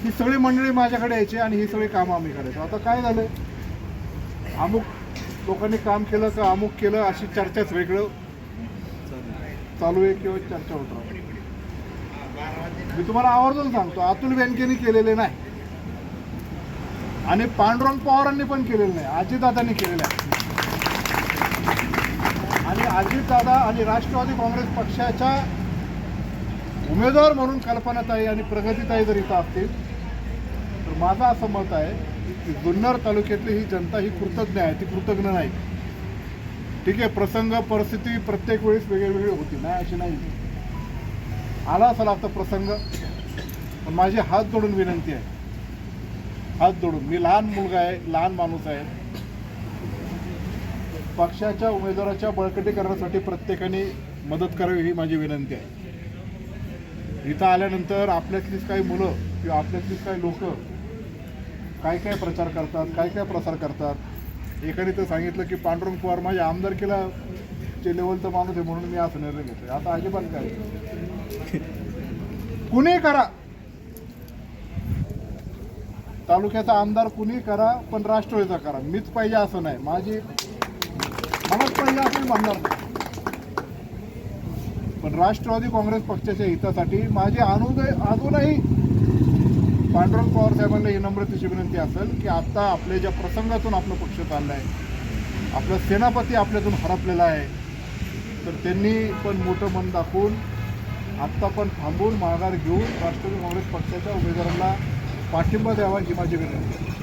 ही सगळी मंडळी माझ्याकडे यायची आणि ही सगळी कामं आम्ही करायचो. आता काय झालं, अमुक लोकांनी काम केलं का अमुक केलं अशी चर्चाच वेगळं चालू आहे किंवा चर्चा होत राहते. मी तुम्हाला आवर्जून सांगतो, अतुल बेनकेनी केलेले नाही आणि पांडुरंग पवारांनी पण केलेलं नाही, अजितदादांनी केलेलं आहे. आणि अजितदादा आणि राष्ट्रवादी काँग्रेस पक्षाच्या उमेदवार म्हणून कल्पनाताई आणि प्रगतीताई जर इथं असतील तर माझं असं मत आहे की जुन्नर तालुक्यातली ही जनता ही कृतज्ञ आहे, ती कृतज्ञ नाही. ठीक आहे, प्रसंग परिस्थिती प्रत्येक वेळेस वेगळी होती, नाही अशी नाही. आला असेल आता प्रसंग, पण माझी हात जोडून विनंती आहे, हात जोडून. मी लहान मुलगा आहे, लहान माणूस आहे. पक्षाच्या उमेदवाराच्या बळकटीकरणासाठी प्रत्येकाने मदत करावी ही माझी विनंती आहे. इथं आल्यानंतर आपल्यातलीच काही मुलं किंवा आपल्यातलीच काही लोक काय काय प्रचार करतात, काय काय प्रसार करतात. एकाने तर सांगितलं की पांडुरंग पवार माझ्या आमदारकीला चे लेवलचा माणूस आहे म्हणून मी असं निर्णय घेतोय. आता अजिबात काय, कुणी करा, तालुक्याचा आमदार कुणी करा, पण राष्ट्रवादीचा करा. मीच पाहिजे असं नाही, मलाच पाहिजे असं म्हणणार नाही. पण राष्ट्रवादी काँग्रेस पक्षाच्या हितासाठी माझी अजूनही पांडुरंग पवार साहेबांना ही नम्रतेची विनंती असेल की आता आपल्या ज्या प्रसंगातून आपला पक्ष चालला आहे, आपला सेनापती आपल्यातून हरपलेला आहे, तर त्यांनी पण मोठं मन दाखवून आत्ता पण थांबून माघार घेऊन राष्ट्रवादी काँग्रेस पक्षाच्या उमेदवारांना पाठिंबा द्यावा ही माझी विनंती आहे.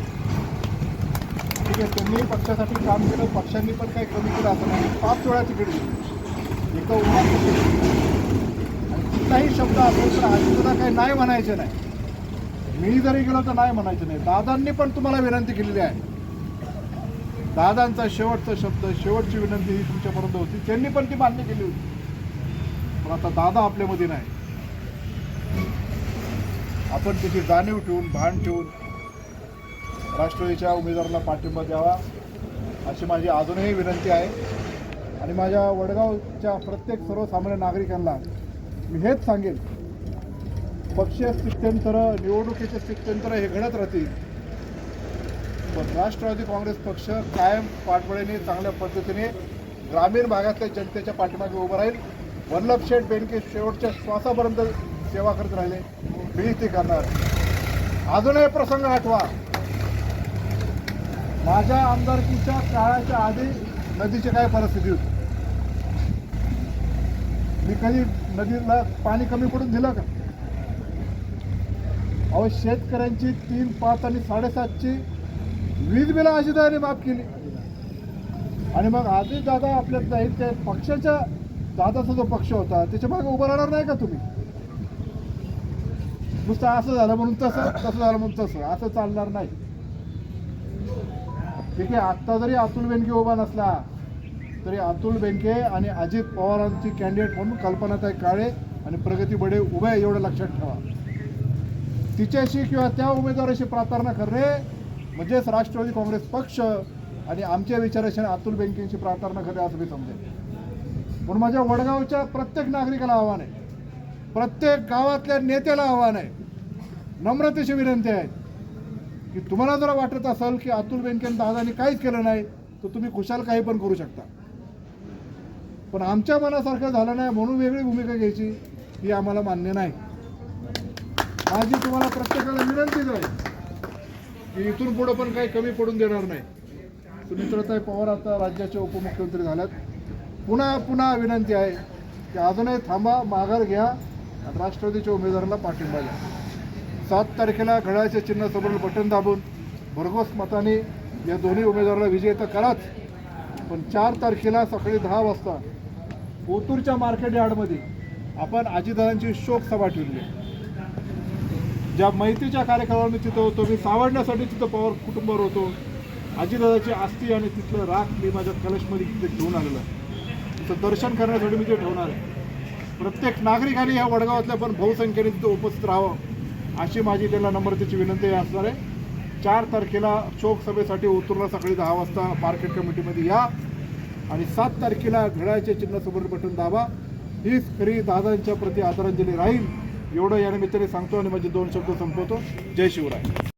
ठीक आहे, त्यांनी पक्षासाठी काम केलं, पक्षांनी पण काही कमी केलं असं नाही. 5 वेळा तिकीट दिली, एका उन्हात कुठलाही शब्द असेल तर अजितदादा काही नाही म्हणायचे नाही. मी जरी गेलो तर नाही म्हणायचं नाही. दादांनी पण तुम्हाला विनंती केलेली आहे. दादांचा शेवटचा शब्द, शेवटची विनंती ही तुमच्यापर्यंत होती, त्यांनी पण ती मान्य केली होती. पण आता दादा आपल्यामध्ये नाही. आपण त्याची जाणीव ठेवून, भान ठेवून राष्ट्रवादीच्या उमेदवाराला पाठिंबा द्यावा अशी माझी अजूनही विनंती आहे. आणि माझ्या वडगावच्या प्रत्येक सर्वसामान्य नागरिकांना मी हेच सांगेन, पक्षीय स्थित्यंतर, निवडणुकीचे स्थित्यंतर हे घडत राहतील, पण राष्ट्रवादी काँग्रेस पक्ष कायम पाठबळाने चांगल्या पद्धतीने ग्रामीण भागातल्या जनतेच्या पाठीमागे उभं राहील. वल्लभशेठ बेनके शेवटच्या श्वासापर्यंत सेवा करत राहिले, मी ते करणार. अजूनही प्रसंग आठवा, माझ्या आमदारकीच्या काळाच्या आधी नदीची काय परिस्थिती होती. मी कधी नदीला पाणी कमी पडून दिलं का? अहो, शेतकऱ्यांची 3, 5 आणि 7.5ची वीज बिलं अजितदादाने माफ केली. आणि मग अजितदादा आपल्यात नाही, त्या पक्षाच्या दादाचा जो पक्ष होता त्याच्या मागे उभं राहणार नाही का तुम्ही? नुसतं असं झालं म्हणून तसं, तसं झालं म्हणून तसं, असं चालणार नाही. ठीक आहे, आत्ता जरी अतुल बेनके उभा नसला तरी अतुल बेनके आणि अजित पवारांची कॅन्डिडेट म्हणून कल्पनाताई काळे आणि प्रगती बडे उभे आहे, एवढं लक्षात ठेवा. तिच्याशी किंवा त्या उमेदवाराशी प्रार्थना करणे म्हणजेच राष्ट्रवादी काँग्रेस पक्ष आणि आमच्या विचाराशी अतुल बेनकेंची प्रार्थना करणे असं मी समजेल. म्हणून माझ्या वडगावच्या प्रत्येक नागरिकाला आव्हान आहे, प्रत्येक गावातल्या नेत्याला आव्हान आहे, नम्रतेची विनंती आहे की तुम्हाला जर वाटत असेल की अतुल बेनके दादांनी काहीच केलं नाही तर तुम्ही खुशाल काही पण करू शकता, पण आमच्या मनासारखं झालं नाही म्हणून वेगळी भूमिका घ्यायची ही आम्हाला मान्य नाही. माझी तुम्हाला प्रत्येकाला विनंतीच आहे की इथून पुढं पण काही कमी पडून देणार नाही. सुमित्राताई पवार आता राज्याचे उपमुख्यमंत्री झाल्यात. पुन्हा विनंती आहे की अजूनही थांबा, माघार घ्या आणि राष्ट्रवादीच्या उमेदवाराला पाठिंबा द्या. 7 तारखेला घड्याळ्याच्या चिन्हासमोर बटन दाबून भरघोस मताने या दोन्ही उमेदवाराला विजयी तर कराच, पण 4 तारखेला सकाळी 10 वाजता ओतूरच्या मार्केट यार्डमध्ये आपण अजितदादांची शोक सभा ठेवली. ज्या मैत्रीच्या कार्यक्रमाला मी तिथं होतो, मी सावरण्यासाठी तिथं पवार कुटुंबावर होतो. अजितदादाची अस्थी आणि तिथलं राख मी माझ्या कलशमध्ये तिथे घेऊन आलेलं आहे. तिथं दर्शन करण्यासाठी मी ते ठेवणार आहे. प्रत्येक नागरिकांनी ह्या वडगावातल्या पण बहुसंख्येने तिथं उपस्थित राहावं अशी माझी त्यांना नम्रतेची विनंती असणार आहे. 4 तारखेला शोक सभेसाठी ओतूरला सकाळी 10 वाजता मार्केट कमिटीमध्ये या आणि 7 तारखेला घड्याळ्याच्या चिन्हासमोर बटन दाबा. हीच खरी दादांच्या प्रति आदरांजली राहील एवढं या निमित्ताने सांगतो आणि माझे 2 शब्द संपवतो. जय शिवराय.